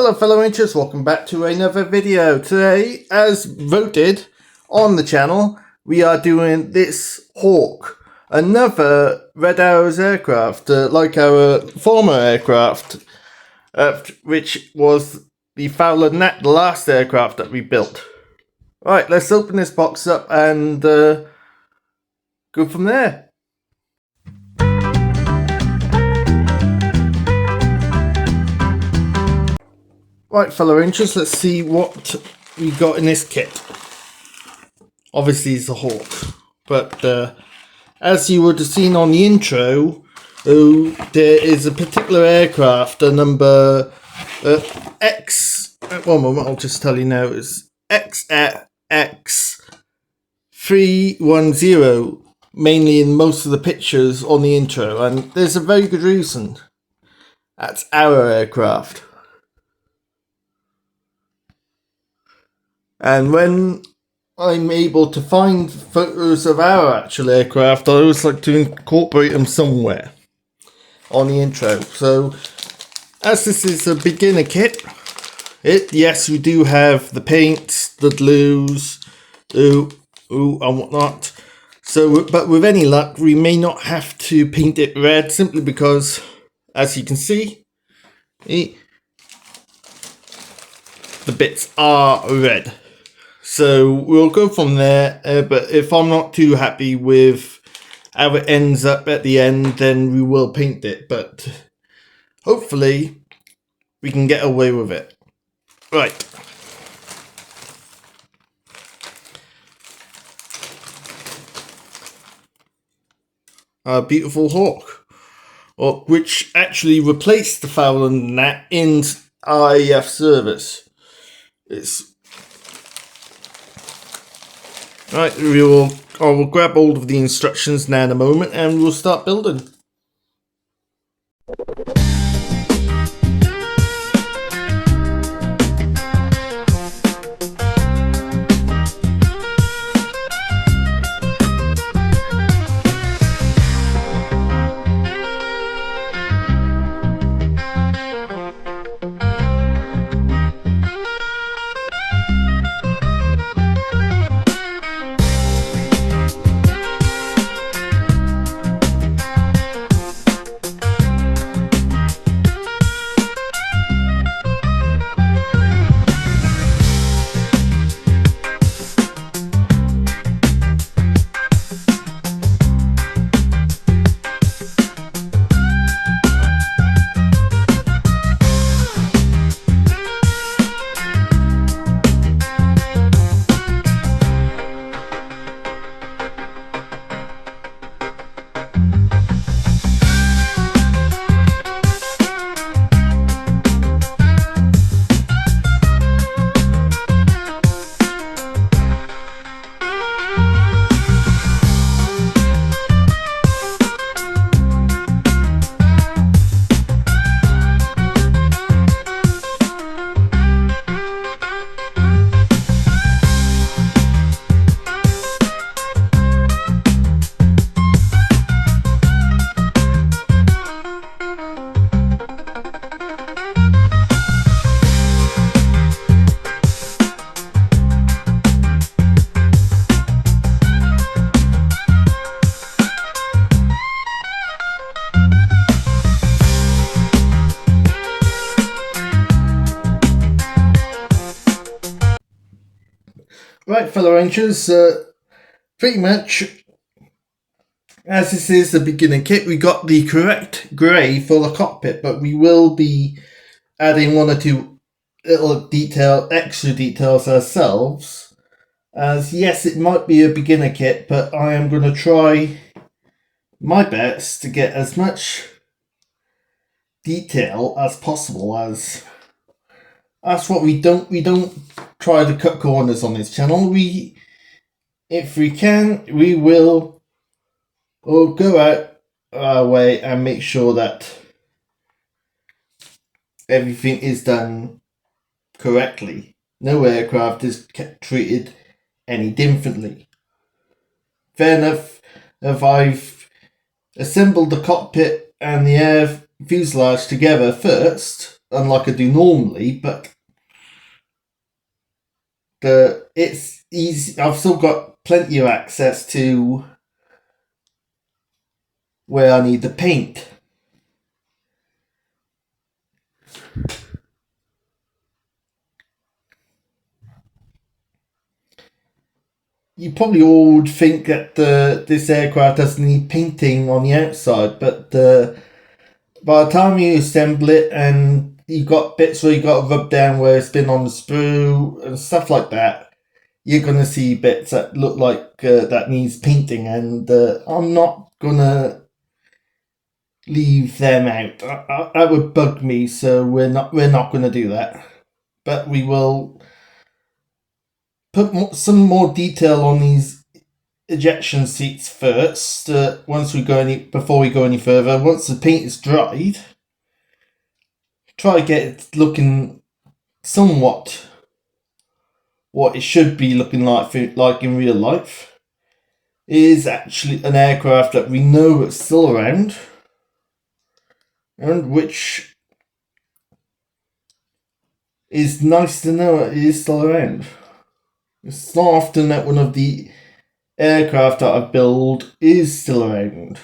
Hello fellow inchers, welcome back to another video. Today, as voted on the channel, we are doing this Hawk, another Red Arrows aircraft, like our former aircraft, which was the Fowler Gnat, the last aircraft that we built. Right, let's open this box up and go from there. Right, fellow inchers, let's see what we got in this kit. Obviously, it's a Hawk, but as you would have seen on the intro, there is a particular aircraft, a number X. One moment, I'll just tell you now. It's XX310, mainly in most of the pictures on the intro, and there's a very good reason. That's our aircraft. And when I'm able to find photos of our actual aircraft, I always like to incorporate them somewhere on the intro. So, as this is a beginner kit, yes, we do have the paints, the glues, and whatnot. So, but with any luck, we may not have to paint it red, simply because, as you can see, the bits are red. So we'll go from there, but if I'm not too happy with how it ends up at the end, then we will paint it, but hopefully we can get away with it. Right. Our beautiful Hawk, which actually replaced the Fowler Gnat in RAF service. Right, I will grab hold of the instructions now in a moment and we'll start building. Right, fellow inchers, pretty much, as this is the beginner kit, we got the correct grey for the cockpit, but we will be adding one or two little extra details ourselves. As yes, it might be a beginner kit, but I am going to try my best to get as much detail as possible, as that's what we don't try to cut corners on this channel. If we can, we will go out our way and make sure that everything is done correctly. No aircraft is treated any differently. Fair enough, if I've assembled the cockpit and the air fuselage together first, unlike I do normally, but it's easy. I've still got plenty of access to where I need the paint. You probably all would think that this aircraft doesn't need painting on the outside, but by the time you assemble it and you've got bits where you got to rub down where it's been on the sprue and stuff like that, you're going to see bits that look like that needs painting, and I'm not going to leave them out. That would bug me, so we're not going to do that. But we will put some more detail on these ejection seats first. Before we go any further, once the paint is dried, try to get it looking somewhat what it should be looking like in real life. It is actually an aircraft that we know is still around, and which is nice to know it is still around. It's not often that one of the aircraft that I build is still around.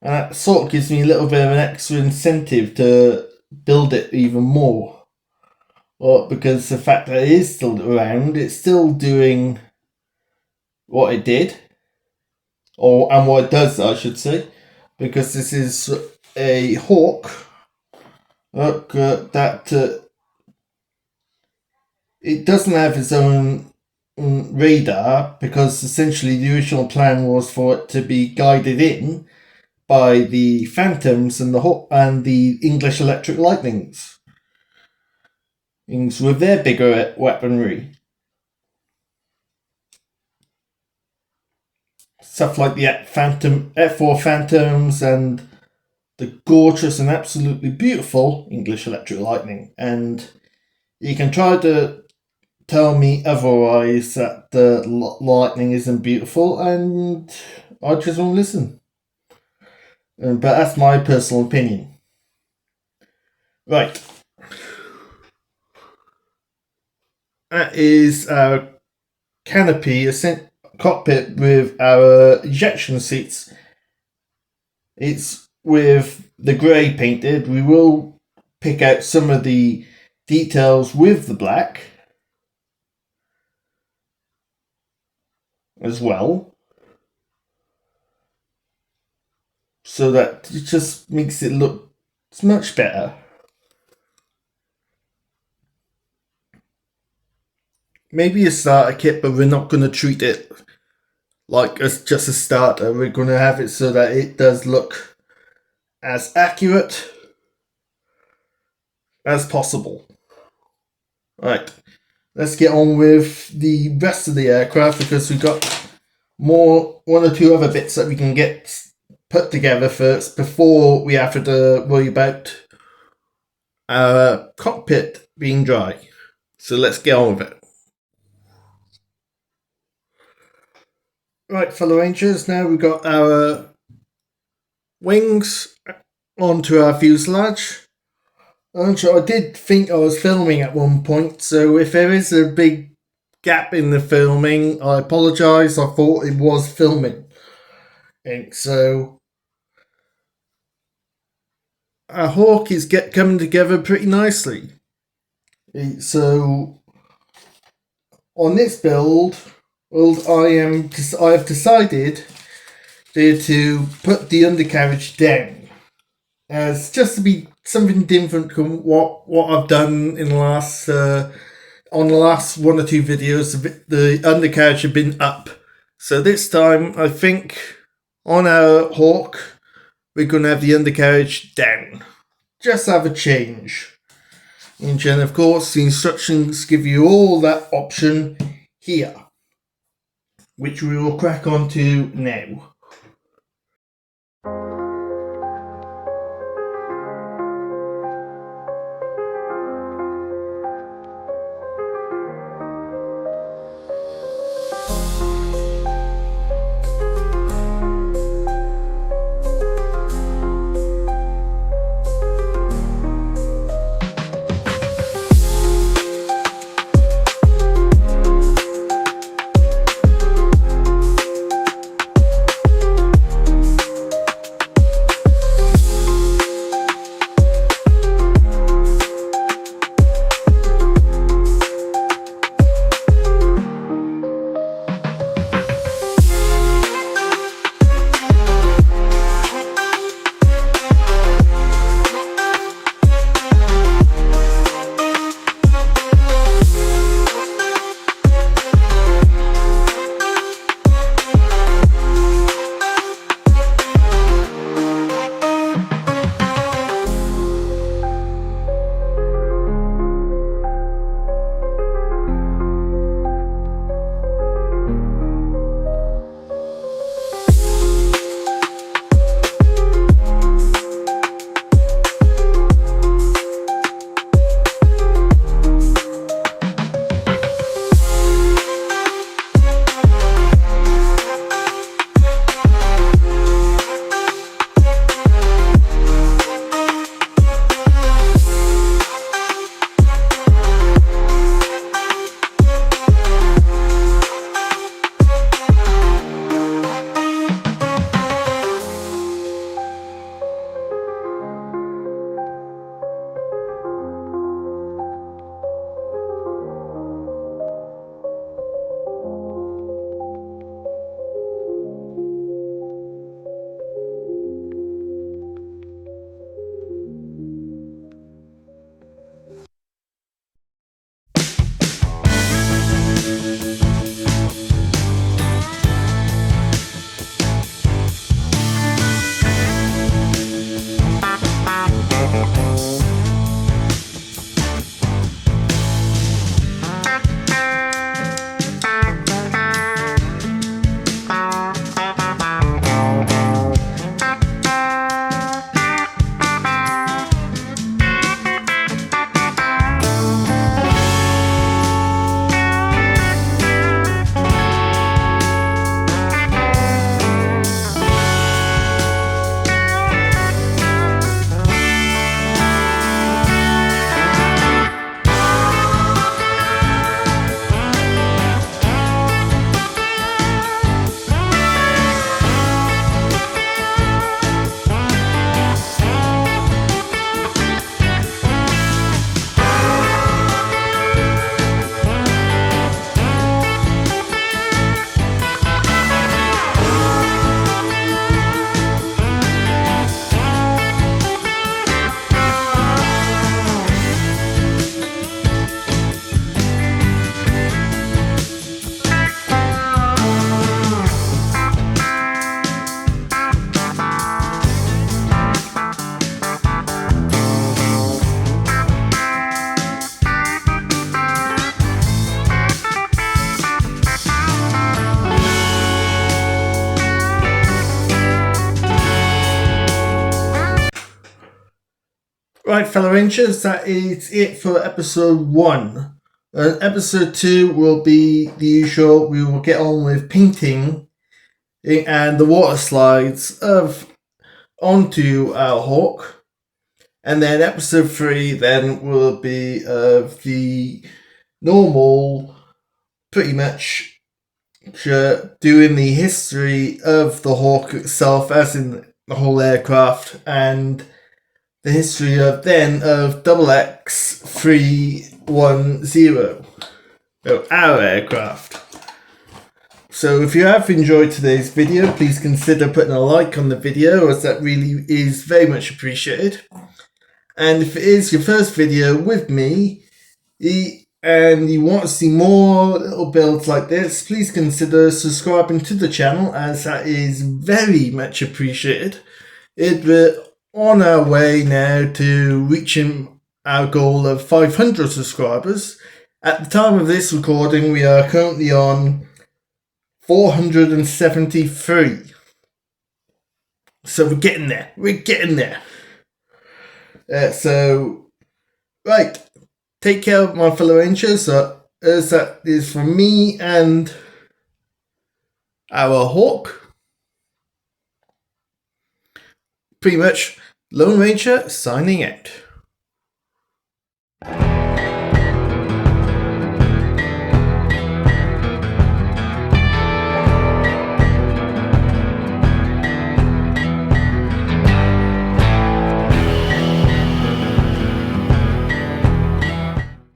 And that sort of gives me a little bit of an extra incentive to build it even more. Well, because the fact that it is still around, it's still doing what it did. And what it does, I should say. Because this is a Hawk. Look, it doesn't have its own radar, because essentially the original plan was for it to be guided in by the Phantoms and the English Electric Lightnings with their bigger weaponry. Stuff like the F4 Phantoms and the gorgeous and absolutely beautiful English Electric Lightning. And you can try to tell me otherwise, that the Lightning isn't beautiful, and I just won't listen. But that's my personal opinion. Right. That is our canopy, cockpit with our ejection seats. It's with the grey painted. We will pick out some of the details with the black as well, so that it just makes it look much better. Maybe a starter kit, but we're not going to treat it like as just a starter. We're going to have it so that it does look as accurate as possible. Right, let's get on with the rest of the aircraft, because we've got one or two other bits that we can get put together first before we have to worry about our cockpit being dry. So let's get on with it. Right, fellow Rangers, now we've got our wings onto our fuselage. And I did think I was filming at one point, so if there is a big gap in the filming, I apologise. I thought it was filming. And so our Hawk is coming together pretty nicely. So on this build, I have decided to put the undercarriage down, as just to be something different from what I've done in the last on the last one or two videos. The undercarriage have been up, so this time I think on our Hawk we're going to have the undercarriage down, just have a change. And of course the instructions give you all that option here, which we will crack on to now. fellow Rangers, that is it for episode 1. Episode 2 will be the usual. We will get on with painting and the water slides onto our Hawk. And then episode 3 then will be the normal, pretty much doing the history of the Hawk itself, as in the whole aircraft, and the history of XX310, our aircraft. So if you have enjoyed today's video, please consider putting a like on the video, as that really is very much appreciated. And if it is your first video with me, and you want to see more little builds like this, please consider subscribing to the channel, as that is very much appreciated. We're on our way now to reaching our goal of 500 subscribers. At the time of this recording, we are currently on 473. So we're getting there. Right. Take care of my fellow Rangers. As that is from me and our Hawk. Pretty much, Lone Ranger signing out.